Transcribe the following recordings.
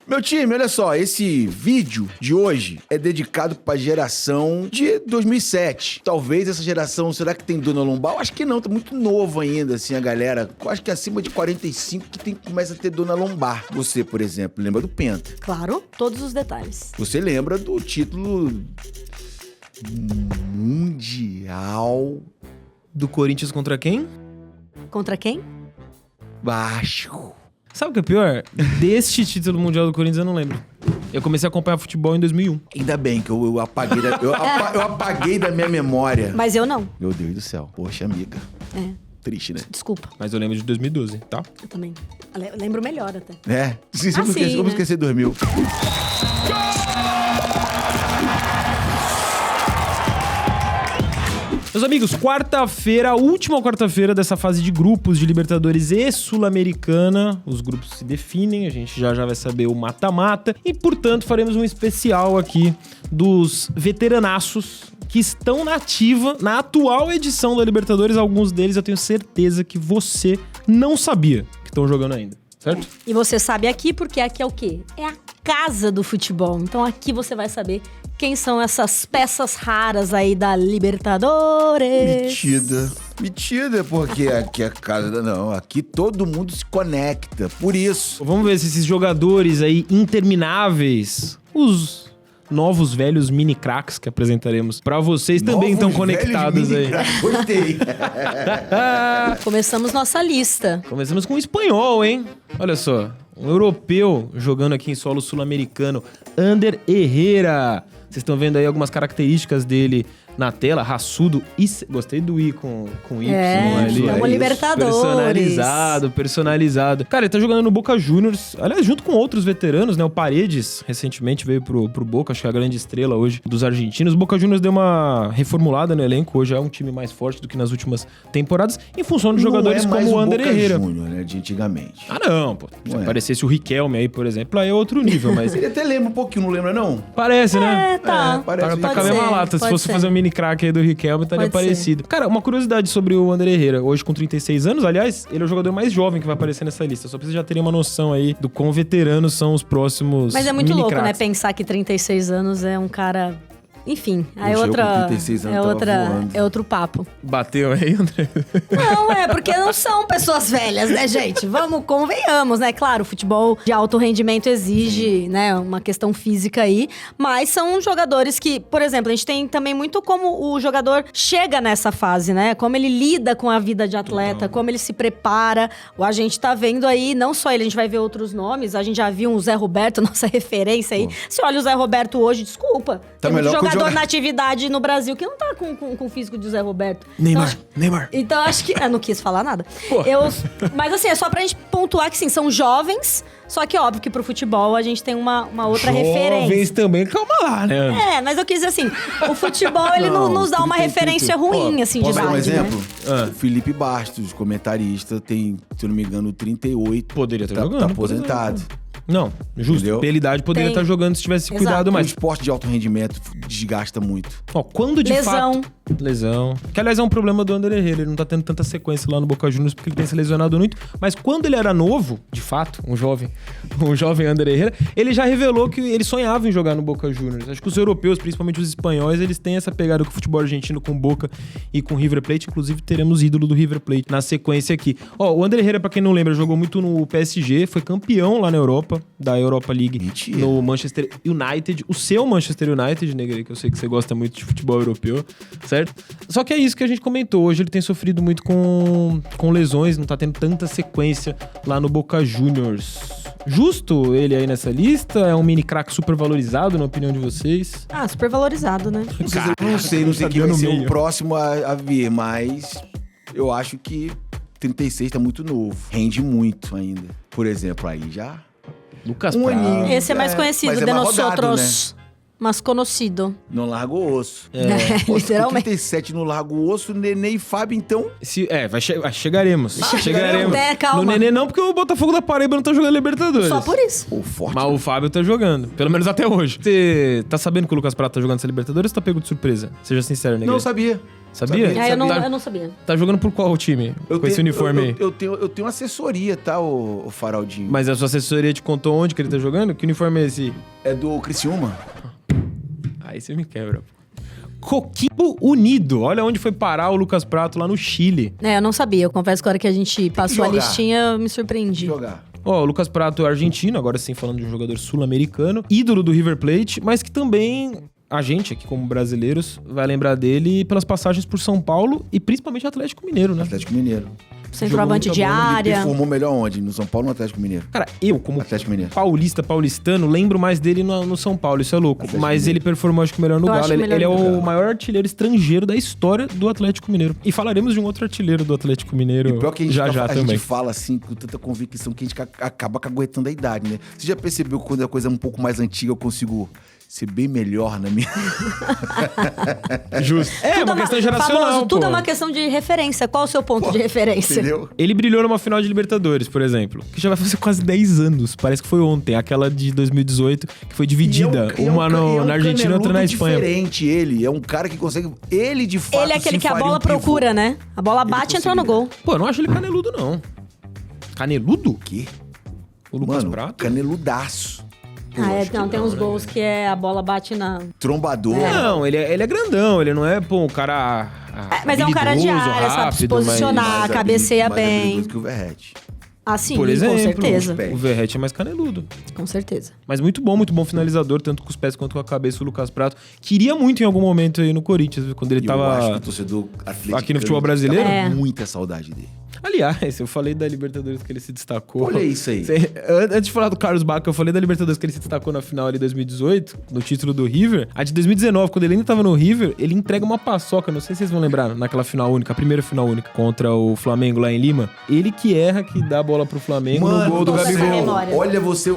Meu time, olha só, esse vídeo de hoje é dedicado pra geração de 2007. Talvez essa geração, será que tem dor na lombar? Eu acho que não, tá muito novo ainda, assim, a galera. Eu acho que acima de 45 que começa a ter dor na lombar. Você, por exemplo, lembra do Penta? Claro, todos os detalhes. Você lembra do título mundial Do Corinthians contra quem? Contra quem? baixo? Sabe o que é pior? Deste título mundial do Corinthians eu não lembro. Eu comecei a acompanhar futebol em 2001. Ainda bem que eu apaguei eu apaguei da minha memória. Mas eu não. Meu Deus do céu. Poxa, amiga. É, Triste, né? desculpa. Mas eu lembro de 2012, tá? Eu também. Eu lembro melhor até. É? Vamos sim, né? esquecer 2000. Meus amigos, quarta-feira, a última quarta-feira dessa fase de grupos de Libertadores e Sul-Americana. Os grupos se definem, a gente já vai saber o mata-mata. E, portanto, faremos um especial aqui dos veteranaços que estão na ativa, na atual edição da Libertadores. Alguns deles eu tenho certeza que você não sabia que estão jogando ainda, certo? E você sabe aqui porque aqui é o quê? É a casa do futebol. Então aqui você vai saber quem são essas peças raras aí da Libertadores. Metida, porque aqui é a casa da... Não, aqui todo mundo se conecta, por isso. Vamos ver se esses jogadores aí intermináveis, os novos velhos mini craques que apresentaremos pra vocês, também estão conectados aí. Gostei. Começamos nossa lista. Começamos com o espanhol, hein? Olha só, um europeu jogando aqui em solo sul-americano, Ander Herrera. Vocês estão vendo aí algumas características dele na tela, raçudo e... Gostei do I com Y ali. É uma Libertadores. Personalizado. Cara, ele tá jogando no Boca Juniors, aliás, junto com outros veteranos, né? O Paredes, recentemente, veio pro Boca, acho que é a grande estrela hoje dos argentinos. O Boca Juniors deu uma reformulada no elenco, hoje é um time mais forte do que nas últimas temporadas, em função de jogadores como o Ander Herrera. Júnior, né, de antigamente. Ah, não, pô. Se aparecesse o Riquelme aí, por exemplo, aí é outro nível, mas... Ele até lembra um pouquinho, não lembra, não? Parece, né? Tá. Parece. Tá com a mesma lata. Se fosse fazer um mini craque aí do Riquelme, estaria parecido. Cara, uma curiosidade sobre o Ander Herrera. Hoje com 36 anos, aliás, ele é o jogador mais jovem que vai aparecer nessa lista. Só pra vocês já terem uma noção aí do quão veteranos são os próximos Mas é muito mini louco, né? craques. Pensar que 36 anos é um cara... Enfim, aí Hoje eu outra... com 36 anos tava voando. é outro papo. Bateu aí, André? Não, porque não são pessoas velhas, né, gente? Convenhamos, né? Claro, o futebol de alto rendimento exige, né, uma questão física aí, mas são jogadores que, por exemplo, a gente tem também muito como o jogador chega nessa fase, né? Como ele lida com a vida de atleta, como ele se prepara. A gente tá vendo aí, não só ele, a gente vai ver outros nomes, a gente já viu um Zé Roberto, nossa referência aí. Se olha o Zé Roberto hoje, desculpa. Tá tem muito melhor que o jogador na atividade no Brasil que não tá com o físico de Zé Roberto. Neymar. Então acho que... Eu não quis falar nada. Mas assim, é só pra gente pontuar que sim, são jovens, só que óbvio que pro futebol a gente tem uma outra referência. Jovens também, calma lá, né? É, mas eu quis dizer assim, o futebol ele não nos dá uma referência ruim, assim, de Posso dar um idade, exemplo? né? O Felipe Bastos, comentarista, tem, se eu não me engano, 38. Poderia estar tá, jogando. Tá aposentado. Não, justo. Entendeu? Pela idade poderia Tem. estar jogando se tivesse Exato. cuidado O mais. esporte de alto rendimento desgasta muito. Ó, quando de Lesão. fato... Lesão. Que, aliás, é um problema do Ander Herrera. Ele não tá tendo tanta sequência lá no Boca Juniors porque ele tem se lesionado muito. Mas quando ele era novo, de fato, um jovem Ander Herrera, ele já revelou que ele sonhava em jogar no Boca Juniors. Acho que os europeus, principalmente os espanhóis, eles têm essa pegada com o futebol argentino, com Boca e com River Plate. Inclusive, teremos ídolo do River Plate na sequência aqui. Ó, o Ander Herrera, pra quem não lembra, jogou muito no PSG, foi campeão lá na Europa, da Europa League. Mentira. No Manchester United. O seu Manchester United, Negre, que eu sei que você gosta muito de futebol europeu, certo? Só que é isso que a gente comentou. Hoje ele tem sofrido muito com lesões, não tá tendo tanta sequência lá no Boca Juniors. Justo ele aí nessa lista? É um mini craque super valorizado, na opinião de vocês? Ah, super valorizado, né? Não sei quem sabia vai no ser meio. o próximo a vir, mas eu acho que 36 tá muito novo. Rende muito ainda. Por exemplo, aí já... Lucas Um Prado. aninho. Esse é mais conhecido, mas é de mais rodado, nosotros. mas conhecido. Não larga o osso. É, literalmente. 37 não larga o osso, Nenê e Fábio, então... Chegaremos. Chegaremos. Calma. No Nenê não, porque o Botafogo da Paraíba não tá jogando Libertadores. Só por isso. Pô, forte. Mas o Fábio tá jogando. Pelo menos até hoje. Você tá sabendo que o Lucas Prato tá jogando essa Libertadores ou tá pego de surpresa? Seja sincero, né? Não, eu sabia. Sabia? Eu não sabia. Tá jogando por qual time? Com esse uniforme aí? Eu tenho assessoria, tá, o Faraldinho? Mas a sua assessoria te contou onde que ele tá jogando? Que uniforme é esse? É do Criciúma. Aí você me quebra. Coquimbo Unido. Olha onde foi parar o Lucas Prato lá no Chile. Eu não sabia. Eu confesso que a hora que a gente passou a jogar. listinha, eu me surpreendi. Jogar. Ó, o Lucas Prato é argentino, agora sim falando de um jogador sul-americano, ídolo do River Plate, mas que também a gente aqui como brasileiros vai lembrar dele pelas passagens por São Paulo e principalmente Atlético Mineiro, né? Atlético Mineiro. Centroavante Jogou de muita bola, área. Performou melhor onde? No São Paulo ou no Atlético Mineiro? Cara, eu como Atlético Mineiro. paulistano, lembro mais dele no São Paulo, isso é louco. Atlético Mas Mineiro. ele performou acho que melhor no Eu acho Galo. melhor Ele é no o Galo. maior artilheiro estrangeiro da história do Atlético Mineiro. E falaremos de um outro artilheiro do Atlético Mineiro E pior que a gente, já a também. gente fala assim com tanta convicção que a gente acaba caguetando a idade, né? Você já percebeu que quando a coisa é um pouco mais antiga eu consigo ser bem melhor na minha... Justo. É Tudo uma questão geracional, famoso, tudo pô. é uma questão de referência. Qual o seu ponto de referência? Entendeu? Ele brilhou numa final de Libertadores, por exemplo, que já vai fazer quase 10 anos. Parece que foi ontem, aquela de 2018, que foi dividida. Uma na Argentina e outra na Espanha. Diferente ele, é um cara que consegue... Ele, de fato, Ele é aquele sim, que a faria bola um pivô. procura, né? A bola bate e entra no gol. Pô, eu não acho ele caneludo, não. Caneludo? O quê? O Lucas Mano, Prato? caneludaço. Eu acho que Não, tem uns né, gols que a bola bate na... Trombador. Não, ele é grandão, ele não é, pô, um cara. Mas é um cara de habilidoso, área, sabe se rápido, posicionar, Mais cabeceia mais bem. habilidoso que o Verratti. Ah, sim, Por exemplo, com certeza. pés. O Verratti é mais caneludo. Com certeza. Mas muito bom finalizador, tanto com os pés quanto com a cabeça, o Lucas Prato. Queria muito em algum momento aí no Corinthians, viu, quando ele Eu acho que o tava. torcedor atleticano Aqui no futebol brasileiro? tá com É. muita saudade dele. Aliás, eu falei da Libertadores que ele se destacou. Olha isso aí. Antes de falar do Carlos Bacca, eu falei da Libertadores que ele se destacou na final ali de 2018, no título do River. A de 2019, quando ele ainda tava no River, ele entrega uma paçoca, não sei se vocês vão lembrar, naquela final única, a primeira final única, contra o Flamengo lá em Lima. Ele que erra, que dá a bola pro Flamengo no gol do toda essa Gabigol. memória. Olha você...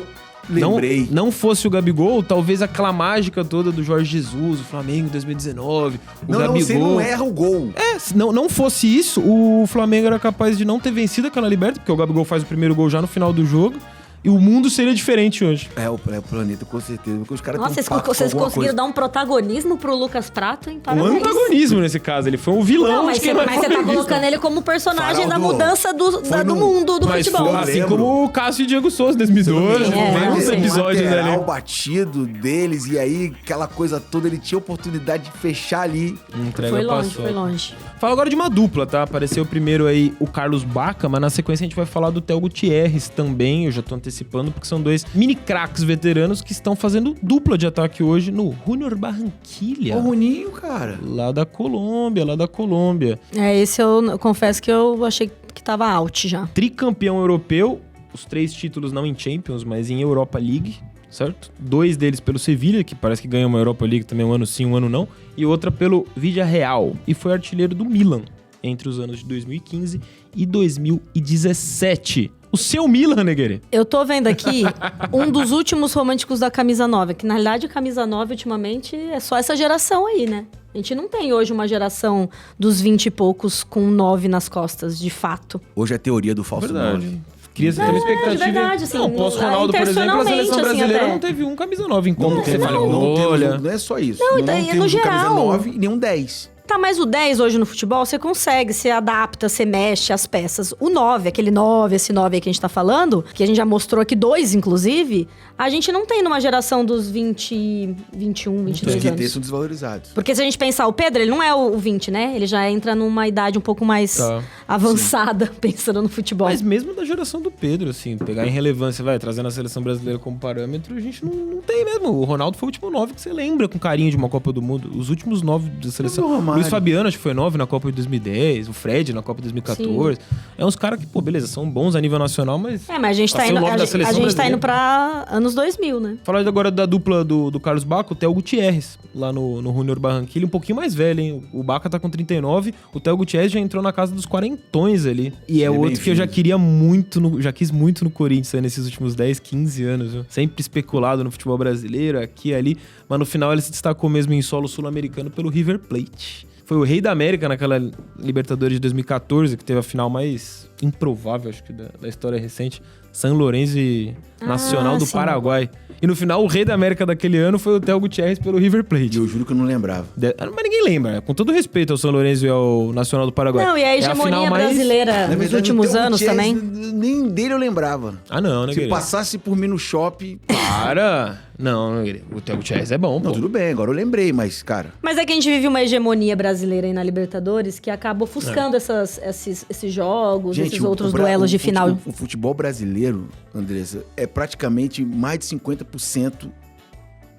Lembrei. Não fosse o Gabigol, talvez aquela mágica toda do Jorge Jesus, o Flamengo 2019, o Não, Gabigol. você não erra o gol. Se não fosse isso, o Flamengo era capaz de não ter vencido aquela Liberta, porque o Gabigol faz o primeiro gol já no final do jogo, e o mundo seria diferente hoje. O planeta, com certeza. Porque os caras Nossa, têm um pacto com vocês alguma conseguiram coisa. dar um protagonismo pro Lucas Prato, hein? Um Parabéns. antagonismo nesse caso, ele foi um vilão. Não, mas de quem você é tá protagonista. colocando ele como personagem da Faraldo, mudança do no- mundo do Mas futebol. foi assim lembro. como o Cássio e Diego Souza em 2012, vários sim. episódios lateral ali. batido deles, e aí aquela coisa toda, ele tinha oportunidade de fechar ali. Entrega Foi longe, passou. foi longe. Fala agora de uma dupla, tá? Apareceu primeiro aí o Carlos Bacca, mas na sequência a gente vai falar do Theo Gutierrez também. Eu já tô antecipando, porque são dois mini craques veteranos que estão fazendo dupla de ataque hoje no Junior Barranquilla. Ô, Roninho, cara. Lá da Colômbia. Esse eu confesso que eu achei que tava out já. Tricampeão europeu, os 3 títulos não em Champions, mas em Europa League, certo? 2 deles pelo Sevilha, que parece que ganhou uma Europa League também um ano sim, um ano não, e outra pelo Villarreal. E foi artilheiro do Milan entre os anos de 2015 e 2017. O seu Milan, Neguerê. Eu tô vendo aqui um dos últimos românticos da camisa 9, que na realidade a camisa 9 ultimamente é só essa geração aí, né? A gente não tem hoje uma geração dos 20 e poucos com 9 nas costas, de fato. Hoje é a teoria do falso 9. Cria-se até uma expectativa. de verdade, assim, não, pós-Ronaldo, por exemplo, a seleção internacionalmente, assim, brasileira até. não teve um camisa 9 em conta. que você fala, Não olha... não é só isso. Não, Não, daí, temos no um camisa geral. 9 e nenhum 10. Tá, mas o 10 hoje no futebol, você consegue, você adapta, você mexe as peças. O 9, aquele 9, esse 9 aí que a gente tá falando, que a gente já mostrou aqui 2, inclusive, a gente não tem numa geração dos 20, 21, Os 22 QT anos. são desvalorizados. Porque se a gente pensar, o Pedro, ele não é o 20, né? Ele já entra numa idade um pouco mais Tá. avançada, pensando no futebol. Mas mesmo da geração do Pedro, assim, pegar em relevância, trazendo a seleção brasileira como parâmetro, a gente não tem mesmo. O Ronaldo foi o último 9 que você lembra com carinho de uma Copa do Mundo. Os últimos 9 da seleção. Mas o Romário, Luiz Fabiano, acho que foi 9 na Copa de 2010. O Fred na Copa de 2014. Sim. É uns caras que, pô, beleza, são bons a nível nacional, mas... mas a gente tá indo pra anos 2000, né? Falar agora da dupla do Carlos Bacca, o Theo Gutierrez, lá no Junior Barranquilla, um pouquinho mais velho, hein? O Bacca tá com 39, o Theo Gutierrez já entrou na casa dos 40 ali. E é outro que eu já queria muito, já quis muito no Corinthians, né, nesses últimos 10, 15 anos, viu? Sempre especulado no futebol brasileiro, aqui e ali, mas no final ele se destacou mesmo em solo sul-americano pelo River Plate. Foi o rei da América naquela Libertadores de 2014, que teve a final mais improvável, acho que da história recente. San Lorenzo e Nacional do Paraguai. E no final, o rei da América daquele ano foi o Theo Gutierrez pelo River Plate. Eu juro que eu não lembrava. Mas ninguém lembra, com todo respeito ao São Lourenço e ao Nacional do Paraguai. Não, e a hegemonia brasileira nos últimos anos também. Nem dele eu lembrava. Ah, não, né, Se passasse por mim no shopping... Para! Não, o Theo Gutierrez é bom, pô. Não, tudo bem, agora eu lembrei, mas, cara... Mas é que a gente vive uma hegemonia brasileira aí na Libertadores que acaba ofuscando esses jogos, gente, esses outros duelos de final. O futebol brasileiro, Andressa, é praticamente mais de 50%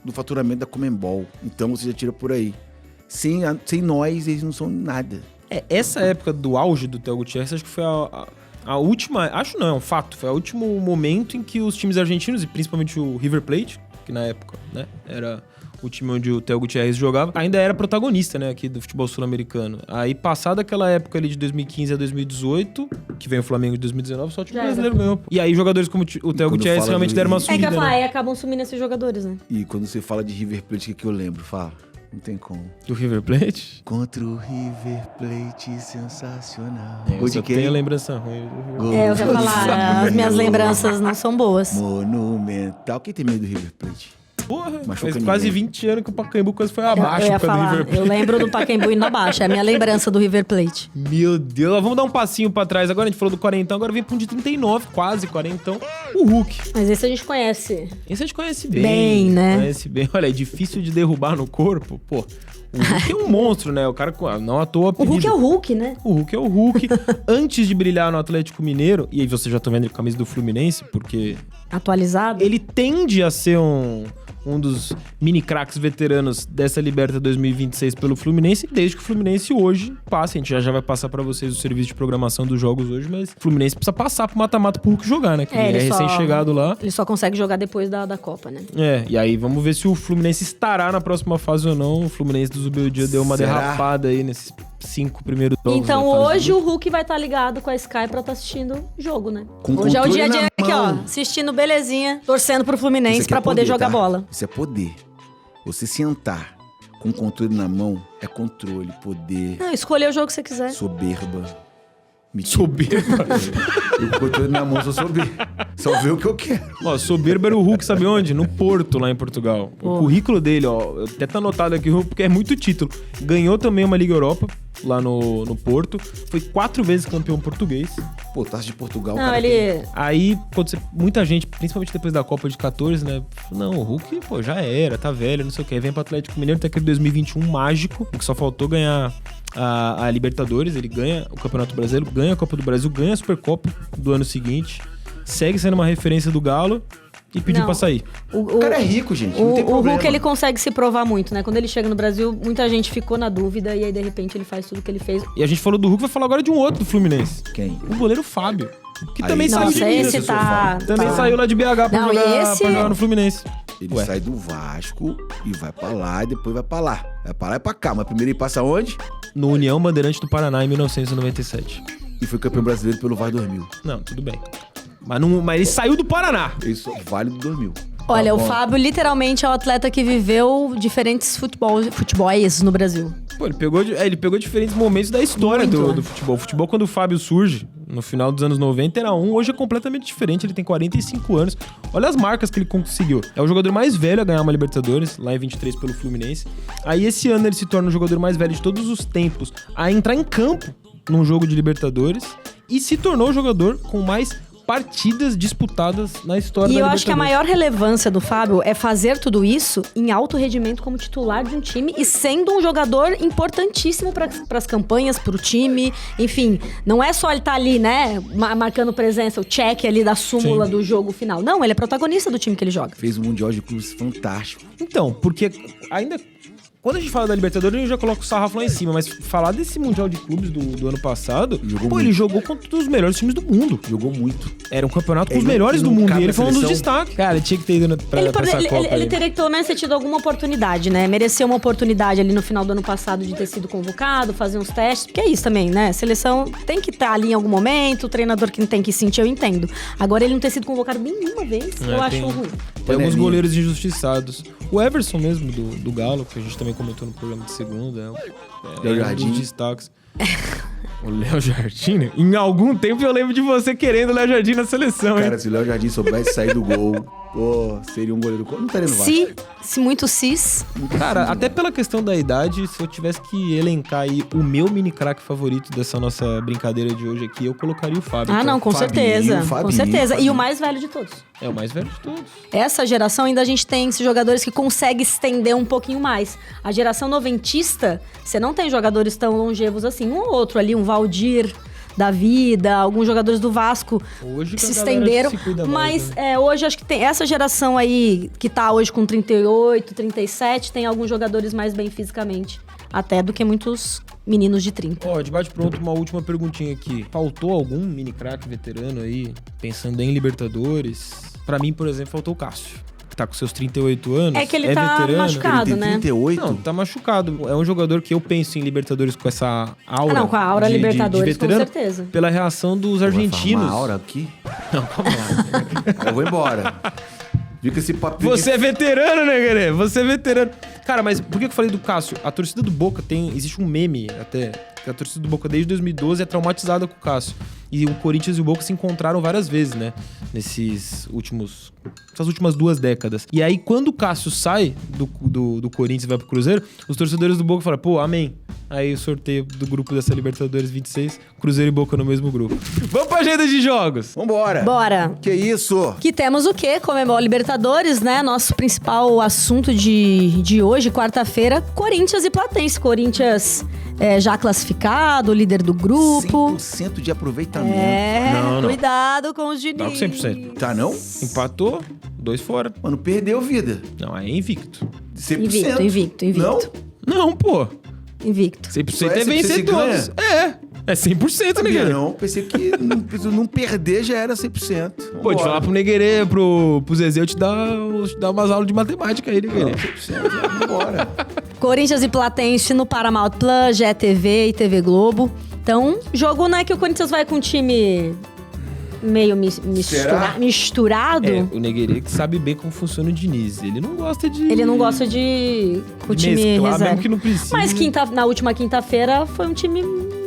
do faturamento da Conmebol. Então você já tira por aí. Sem nós, eles não são nada. Essa época do auge do Theo Gutierrez, acho que foi a última... Acho não, é um fato. Foi o último momento em que os times argentinos, e principalmente o River Plate, que na época, né, era o time onde o Theo Gutierrez jogava, ainda era protagonista, né, aqui do futebol sul-americano. Aí, passada aquela época ali de 2015 a 2018, que vem o Flamengo de 2019, só o time brasileiro ganhou. E aí, jogadores como o Theo Gutierrez realmente deram uma sumida, que aí acabam sumindo esses jogadores, né? E quando você fala de River Plate, o que eu lembro? Fala. Não tem como. Do River Plate? Contra o River Plate, sensacional. Eu só tenho a lembrança ruim. Eu ia falar, as minhas lembranças não são boas. Monumental. Quem tem medo do River Plate? Porra, faz quase 20 anos que o Pacaembu quase foi abaixo do River Plate. Eu lembro do Pacaembu indo abaixo, é a minha lembrança do River Plate. Meu Deus, vamos dar um passinho pra trás. Agora a gente falou do 40, agora vem pra um de 39, quase 40. O Hulk. Mas esse a gente conhece. Esse a gente conhece bem. Bem, né? Conhece bem. Olha, é difícil de derrubar no corpo. Pô, o Hulk é um monstro, né? O cara não à toa apelido. O Hulk é o Hulk, né? O Hulk é o Hulk. Antes de brilhar no Atlético Mineiro, e aí você já tá vendo a camisa do Fluminense, porque... Atualizado? Ele tende a ser um dos mini craques veteranos dessa Liberta 2026 pelo Fluminense, desde que o Fluminense hoje passe. A gente já vai passar pra vocês o serviço de programação dos jogos hoje, mas o Fluminense precisa passar pro mata-mata pro Hulk jogar, né? Que ele é recém-chegado lá. Ele só consegue jogar depois da Copa, né? E aí vamos ver se o Fluminense estará na próxima fase ou não. O Fluminense do Zubeldia deu uma derrapada aí nesses 5 primeiros jogos. Então hoje o Hulk vai estar ligado com a Sky pra estar assistindo o jogo, né? Hoje é o dia a dia aqui, ó, assistindo belezinha, torcendo pro Fluminense pra poder jogar bola. Isso é poder. Você sentar com o controle na mão é controle, poder. Não, escolher o jogo que você quiser. Soberba. Soberba? Eu com o controle na mão sou soberba. Só ver o que eu quero. Ó, soberba era o Hulk, sabe onde? No Porto, lá em Portugal. O currículo dele, ó, até tá anotado aqui, porque é muito título. Ganhou também uma Liga Europa, lá no Porto. Foi 4 vezes campeão português. Pô, taça de Portugal, não, cara. ele... Aí, muita gente, principalmente depois da Copa de 14, né? Não, o Hulk, pô, já era, tá velho, não sei o quê. Aí vem pro Atlético Mineiro, tem aquele 2021 mágico, que só faltou ganhar a Libertadores. Ele ganha o Campeonato Brasileiro, ganha a Copa do Brasil, ganha a Supercopa do ano seguinte. Segue sendo uma referência do Galo. E pediu pra sair. O cara é rico, gente. Não tem problema. O Hulk, ele consegue se provar muito, né? Quando ele chega no Brasil, muita gente ficou na dúvida e aí, de repente, ele faz tudo que ele fez. E a gente falou do Hulk, vai falar agora de um outro do Fluminense. Quem? O goleiro Fábio. Que aí, também saiu de Minas. Também saiu lá de BH pra jogar no Fluminense. Ele sai do Vasco e vai pra lá e depois vai pra lá. Vai pra lá e pra cá. Mas primeiro ele passa onde? No União Bandeirante do Paraná, em 1997. E foi campeão brasileiro pelo VAR 2000. Não, tudo bem. Mas ele saiu do Paraná. Isso vale do 2000. Olha, o Fábio literalmente é o atleta que viveu diferentes futebols no Brasil. Pô, ele pegou diferentes momentos da história do futebol. O futebol, quando o Fábio surge, no final dos anos 90, era hoje é completamente diferente. Ele tem 45 anos. Olha as marcas que ele conseguiu. É o jogador mais velho a ganhar uma Libertadores, lá em 23 pelo Fluminense. Aí esse ano ele se torna o jogador mais velho de todos os tempos a entrar em campo num jogo de Libertadores e se tornou o jogador com mais partidas disputadas na história da Libertadores. E eu acho que a maior relevância do Fábio é fazer tudo isso em alto rendimento como titular de um time e sendo um jogador importantíssimo para as campanhas, pro time. Enfim, não é só ele estar ali, né, marcando presença, o check ali da súmula do jogo final. Não, ele é protagonista do time que ele joga. Fez um Mundial de Clubes fantástico. Então, porque ainda Quando a gente fala da Libertadores, a gente já coloca o sarrafo lá em cima, mas falar desse Mundial de Clubes do ano passado, ele jogou contra os melhores times do mundo. Jogou muito. Era um campeonato com os melhores do mundo, e ele foi um dos destaques. Cara, ele tinha que ter ido pra essa Copa. Ele teria que pelo menos ter tido alguma oportunidade, né? Mereceu uma oportunidade ali no final do ano passado de ter sido convocado, fazer uns testes, porque é isso também, né? Seleção tem que estar ali em algum momento, o treinador que tem que sentir, eu entendo. Agora ele não ter sido convocado nenhuma vez, eu acho ruim. Tem alguns goleiros injustiçados. O Everson mesmo, do Galo, que a gente também comentou no programa de segunda, Léo dos destaques. O Léo Jardim? Em algum tempo eu lembro de você querendo o Léo Jardim na seleção, hein? Cara, se o Léo Jardim soubesse sair do gol, seria um goleiro... Não estaria no Vasco. Se muito cis. Cara, até pela questão da idade, se eu tivesse que elencar aí o meu mini craque favorito dessa nossa brincadeira de hoje aqui, eu colocaria o Fábio. Ah, não, com certeza. Com certeza. E o mais velho de todos. É o mais velho de todos. Essa geração ainda a gente tem esses jogadores que conseguem estender um pouquinho mais. A geração noventista, você não tem jogadores tão longevos assim. Um ou outro ali, um Valdir da vida, alguns jogadores do Vasco hoje se estenderam. Mas hoje acho que tem essa geração aí que tá hoje com 38, 37, tem alguns jogadores mais bem fisicamente. Até do que muitos meninos de 30. De bate pronto, uma última perguntinha aqui. Faltou algum mini craque veterano aí, pensando em Libertadores? Pra mim, por exemplo, faltou o Cássio, que tá com seus 38 anos. É que ele tá veterano. machucado, ele tem 38? Não, tá machucado. É um jogador que eu penso em Libertadores com essa aura. Com a aura Libertadores, de veterano, com certeza. Pela reação dos argentinos. Uma aura aqui? Não, calma lá. Eu vou embora. Fica esse papinho. Você é veterano, né, galera? Você é veterano. Cara, mas por que eu falei do Cássio? A torcida do Boca existe um meme até, que a torcida do Boca desde 2012 é traumatizada com o Cássio. E o Corinthians e o Boca se encontraram várias vezes, né? Essas últimas 2 décadas. E aí, quando o Cássio sai do Corinthians e vai pro Cruzeiro, os torcedores do Boca falam, pô, amém. Aí o sorteio do grupo dessa Libertadores 26, Cruzeiro e Boca no mesmo grupo. Vamos pra agenda de jogos! Vambora! Bora! Que isso? Que temos o quê? Comebol Libertadores, né? Nosso principal assunto de hoje, quarta-feira, Corinthians e Platense. Corinthians já classificado, líder do grupo. 100% de aproveitamento. Não. Cuidado com os Diniz. Tá com 100%. Tá não? Empatou, 2 fora. Mano, perdeu vida. Não, é invicto. 100%. Invicto. Não, pô. Invicto. 100% é vencer todos. É 100%, né, Não, pensei que não perder já era 100%. Pô, te falar pro Neguerê, pro Zezé, eu te dar umas aulas de matemática aí, Neguerê. 100%, vambora. Corinthians e Platense no Paramount Plus, GTV e TV Globo. Então, jogo não é que o Corinthians vai com um time meio misturado. O Neguerê que sabe bem como funciona o Diniz. Ele não gosta de... o time reserva. Mesmo que não precisa. Mas na última quinta-feira foi um time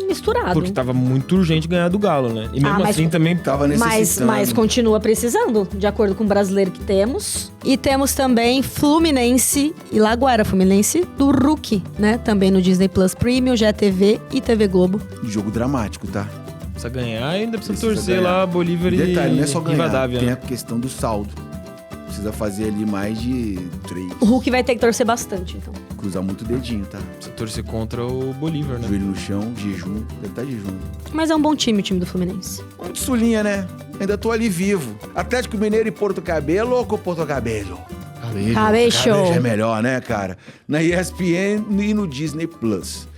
misturado. Porque tava muito urgente ganhar do Galo, né? E mesmo assim também tava necessitando. Mas continua precisando, de acordo com o brasileiro que temos. E temos também Fluminense e Laguaira. Fluminense do Rookie, né? Também no Disney Plus Premium, GTV e TV Globo. Jogo dramático, tá? Precisa ganhar e ainda precisa torcer ganhar. Lá Bolívar e detalhe, não é só ganhar, Rivadavia, tem né? a questão do saldo. Precisa fazer ali mais de 3. O Hulk vai ter que torcer bastante, então. Cruzar muito o dedinho, tá? Precisa torcer contra o Bolívar, né? Joelho no chão, jejum. Deve estar jejum. Mas é um bom time, o time do Fluminense. Muito sulinha, né? Ainda tô ali vivo. Atlético Mineiro e Porto Cabelo ou com Porto Cabelo? Cabelo é melhor, né, cara? Na ESPN e no Disney Plus.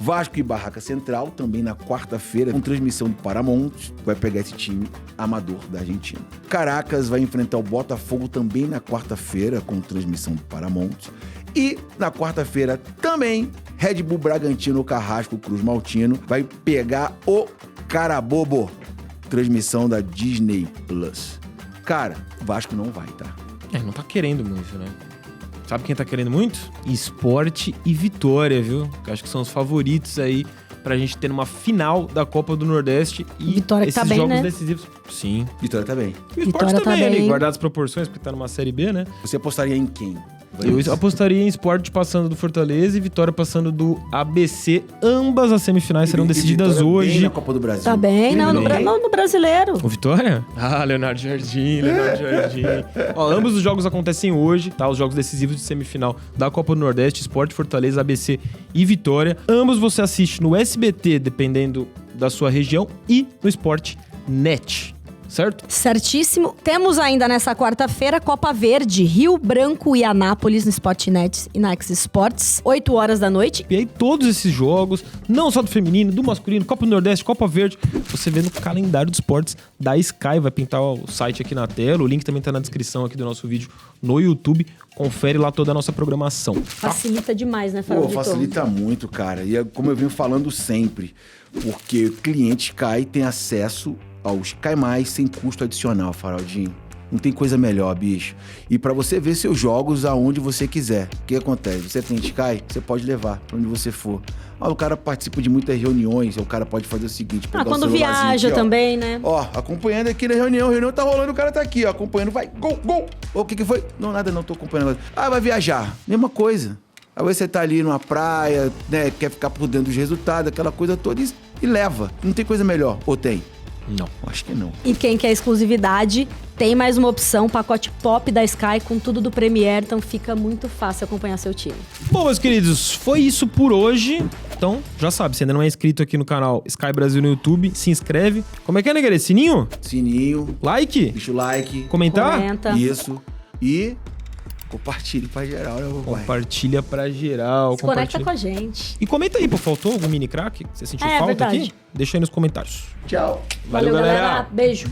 Vasco e Barraca Central, também na quarta-feira, com transmissão do Paramount, vai pegar esse time amador da Argentina. Caracas vai enfrentar o Botafogo também na quarta-feira, com transmissão do Paramount. E na quarta-feira também, Red Bull Bragantino, Carrasco, Cruz Maltino, vai pegar o Carabobo, transmissão da Disney Plus. Cara, o Vasco não vai, tá? Não tá querendo muito, né? Sabe quem tá querendo muito? Sport e Vitória, viu? Que acho que são os favoritos aí pra gente ter numa final da Copa do Nordeste. E Vitória que esses tá bem, jogos né? decisivos. Sim. Vitória tá bem. E o Sport também, ali, guardado as proporções, porque tá numa Série B, né? Você apostaria em quem? Eu apostaria em Sport passando do Fortaleza e Vitória passando do ABC. Ambas as semifinais serão decididas hoje. Bem na Copa do Brasil. Tá bem, no Brasileiro. O Vitória? Leonardo Jardim. Ó, ambos os jogos acontecem hoje, tá? Os jogos decisivos de semifinal da Copa do Nordeste, Sport, Fortaleza, ABC e Vitória. Ambos você assiste no SBT, dependendo da sua região, e no Sport Net. certo? Certíssimo. Temos ainda nessa quarta-feira Copa Verde, Rio Branco e Anápolis no Sportnet e na X Sports, 8 horas da noite. E aí todos esses jogos, não só do feminino, do masculino, Copa do Nordeste, Copa Verde, você vê no calendário de esportes da Sky, vai pintar o site aqui na tela, o link também tá na descrição aqui do nosso vídeo no YouTube, confere lá toda a nossa programação. Facilita demais, né, Farol? Pô, facilita muito, cara. E é como eu venho falando sempre, porque o cliente Sky tem acesso ao Sky Mais sem custo adicional, Faraldinho. Não tem coisa melhor, bicho. E pra você ver seus jogos aonde você quiser. O que acontece? Você tem Sky, você pode levar pra onde você for. O cara participa de muitas reuniões, o cara pode fazer o seguinte... pegar quando o viaja aqui, também, né? Ó, acompanhando aqui na reunião. A reunião tá rolando, o cara tá aqui, ó, acompanhando. Vai, gol, gol! O que foi? Não, nada não, tô acompanhando. Vai viajar. Mesma coisa. Aí você tá ali numa praia, né, quer ficar por dentro dos resultados, aquela coisa toda e leva. Não tem coisa melhor. Ou tem? Não. Acho que não. E quem quer exclusividade, tem mais uma opção, pacote pop da Sky com tudo do Premiere, então fica muito fácil acompanhar seu time. Bom, meus queridos, foi isso por hoje. Então, já sabe, se ainda não é inscrito aqui no canal Sky Brasil no YouTube, se inscreve. Como é que é, Negre? Sininho? Sininho. Like? Deixa o like. Comentar? Comenta. Isso. E compartilhe pra geral, né, papai? Compartilha pra geral. Se conecta com a gente. E comenta aí, pô, faltou algum mini crack? Você sentiu falta verdade. aqui? Deixa aí nos comentários. Tchau. Valeu, galera. Beijo.